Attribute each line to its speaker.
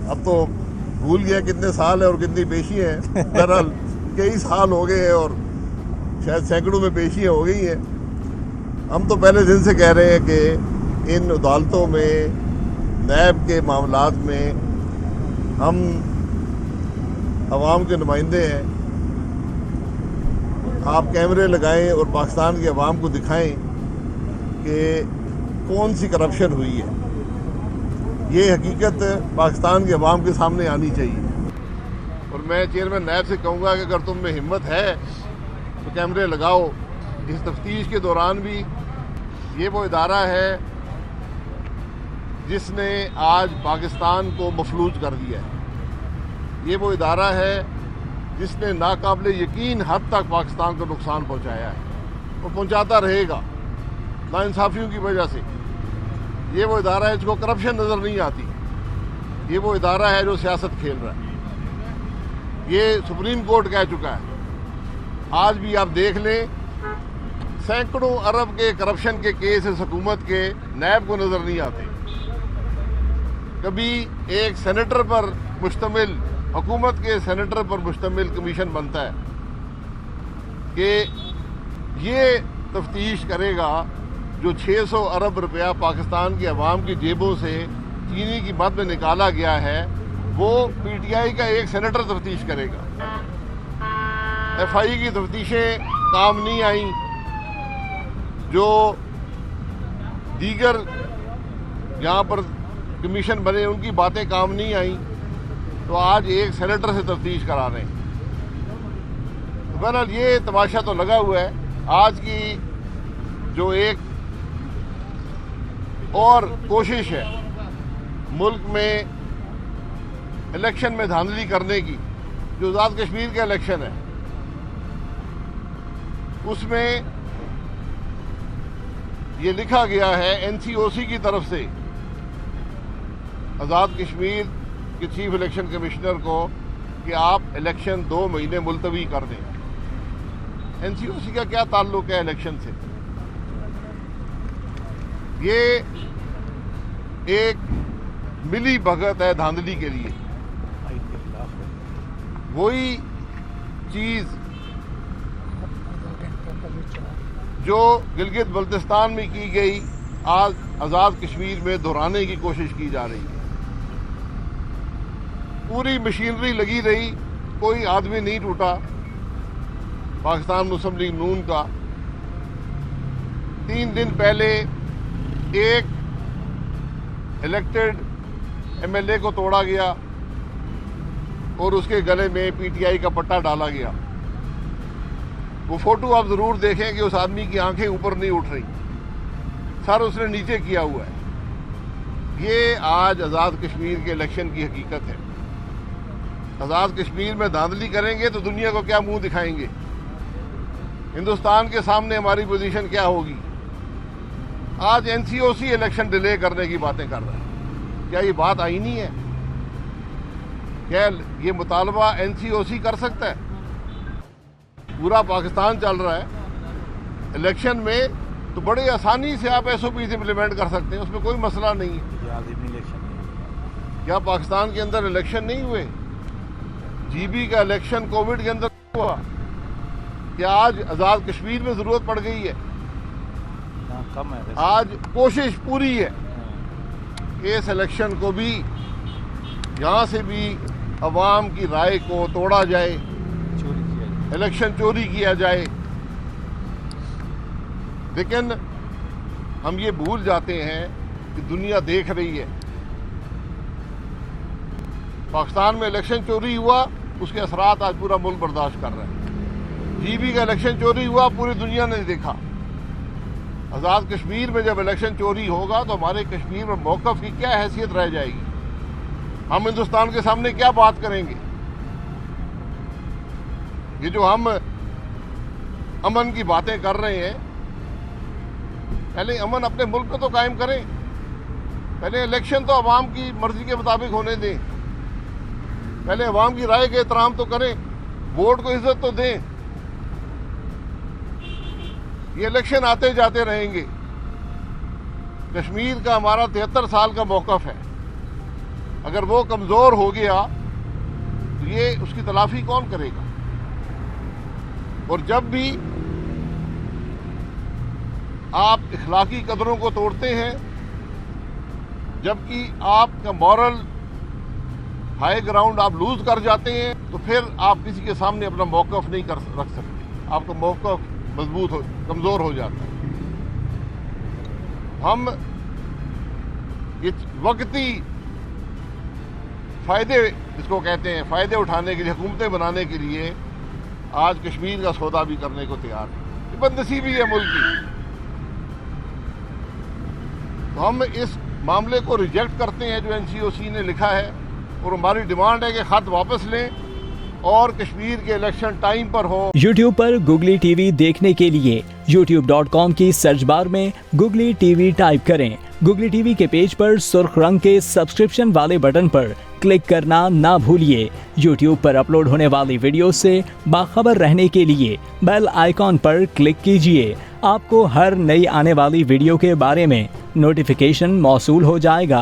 Speaker 1: अब तो भूल गया कितने साल है और कितनी पेशी हैं। बहरहाल कई साल हो गए हैं और शायद सैकड़ों में पेशियाँ हो गई हैं। हम तो पहले दिन से कह रहे हैं कि इन अदालतों में, नैब के मामलात में हम अवाम के नुमाइंदे हैं। आप कैमरे लगाएं और पाकिस्तान की अवाम को दिखाएं कि कौन सी करप्शन हुई है। ये हकीकत पाकिस्तान के अवाम के सामने आनी चाहिए। और मैं चेयरमैन नैब से कहूँगा कि अगर तुम में हिम्मत है तो कैमरे लगाओ। इस तफ्तीश के दौरान भी ये वो इदारा है जिसने आज पाकिस्तान को मफलूज कर दिया है। ये वो इदारा है जिसने नाकाबिले यकीन हद तक पाकिस्तान को नुकसान पहुंचाया है और पहुंचाता रहेगा नाइंसाफियों की वजह से। ये वो इदारा है जिसको करप्शन नज़र नहीं आती। ये वो इदारा है जो सियासत खेल रहा है। ये सुप्रीम कोर्ट कह चुका है। आज भी आप देख लें, सैकड़ों अरब के करप्शन के केस इस हुकूमत के नैब को नज़र नहीं आते। कभी एक सेनेटर पर मुश्तमिल, हुकूमत के सेनेटर पर मुश्तमिल कमीशन बनता है कि ये तफ्तीश करेगा जो 600 अरब रुपया पाकिस्तान की अवाम की जेबों से चीनी की मद में निकाला गया है, वो पीटीआई का एक सेनेटर तफ्तीश करेगा। एफआई की तफ्तीशें काम नहीं आई, जो दीगर यहाँ पर कमीशन बने उनकी बातें काम नहीं आई, तो आज एक सेनेटर से तफ्तीश करा रहे हैं। तो बहरहाल ये तमाशा तो लगा हुआ है। आज की जो एक और कोशिश है मुल्क में इलेक्शन में धांधली करने की, जो आज़ाद कश्मीर का इलेक्शन है उसमें ये लिखा गया है एनसीओसी की तरफ से आज़ाद कश्मीर के चीफ इलेक्शन कमिश्नर को कि आप इलेक्शन 2 महीने मुलतवी कर दें। एनसीओसी का क्या ताल्लुक है इलेक्शन से? ये एक मिली भगत है धांधली के लिए। वही चीज जो गिलगित बल्तिस्तान में की गई आज आज़ाद कश्मीर में दोहराने की कोशिश की जा रही है। पूरी मशीनरी लगी रही, कोई आदमी नहीं टूटा। पाकिस्तान मुस्लिम लीग नून का 3 दिन पहले एक इलेक्टेड एमएलए को तोड़ा गया और उसके गले में पीटीआई का पट्टा डाला गया। वो फोटो आप जरूर देखें कि उस आदमी की आंखें ऊपर नहीं उठ रही, सर उसने नीचे किया हुआ है। ये आज आज़ाद कश्मीर के इलेक्शन की हकीकत है। आज़ाद कश्मीर में धांधली करेंगे तो दुनिया को क्या मुंह दिखाएंगे? हिंदुस्तान के सामने हमारी पोजीशन क्या होगी? आज एनसीओसी इलेक्शन डिले करने की बातें कर रहा है। क्या ये बात आईनी है? क्या ये मुतालबा एनसीओसी कर सकता है? पूरा पाकिस्तान चल रहा है इलेक्शन में, तो बड़े आसानी से आप एसओपीज इम्प्लीमेंट कर सकते हैं, उसमें कोई मसला नहीं है। क्या पाकिस्तान के अंदर इलेक्शन नहीं हुए? जीबी का इलेक्शन कोविड के अंदर हुआ। क्या आज आज़ाद कश्मीर में ज़रूरत पड़ गई है?
Speaker 2: कम है।
Speaker 1: आज कोशिश पूरी है कि इस इलेक्शन को भी यहाँ से भी अवाम की राय को तोड़ा जाए, इलेक्शन चोरी किया जाए। लेकिन हम ये भूल जाते हैं कि दुनिया देख रही है। पाकिस्तान में इलेक्शन चोरी हुआ, उसके असरात आज पूरा मुल्क बर्दाश्त कर रहा है। जीबी का इलेक्शन चोरी हुआ, पूरी दुनिया ने देखा। आज़ाद कश्मीर में जब इलेक्शन चोरी होगा तो हमारे कश्मीर में मौक़िफ़ की क्या हैसियत रह जाएगी? हम हिंदुस्तान के सामने क्या बात करेंगे? ये जो हम अमन की बातें कर रहे हैं, पहले अमन अपने मुल्क में तो कायम करें। पहले इलेक्शन तो अवाम की मर्जी के मुताबिक होने दें। पहले अवाम की राय का एहतराम तो करें, वोट को इज्जत तो दें। ये इलेक्शन आते जाते रहेंगे। कश्मीर का हमारा 73 साल का मौक़िफ़ है। अगर वो कमज़ोर हो गया तो ये उसकी तलाफी कौन करेगा? और जब भी आप इखलाकी कदरों को तोड़ते हैं, जबकि आपका मॉरल हाई ग्राउंड आप लूज कर जाते हैं, तो फिर आप किसी के सामने अपना मौक़िफ़ नहीं रख सकते। आपका मौक़िफ़ मजबूत कमज़ोर हो जाता है। हम इस वक्ती फ़ायदे, इसको कहते हैं, फ़ायदे उठाने के लिए, हुकूमतें बनाने के लिए आज कश्मीर का सौदा भी करने को तैयार है। ये बदनसीबी है मुल्क की। तो हम इस मामले को रिजेक्ट करते हैं जो NCOC ने लिखा है, और हमारी डिमांड है कि ख़त वापस लें और कश्मीर के इलेक्शन टाइम पर हो।
Speaker 3: YouTube पर Googly TV देखने के लिए youtube.com की सर्च बार में Googly TV टाइप करें। Googly TV के पेज पर सुर्ख रंग के सब्सक्रिप्शन वाले बटन पर क्लिक करना ना भूलिए। YouTube पर अपलोड होने वाली वीडियो से बाखबर रहने के लिए बेल आइकॉन पर क्लिक कीजिए। आपको हर नई आने वाली वीडियो के बारे में नोटिफिकेशन मौसूल हो जाएगा।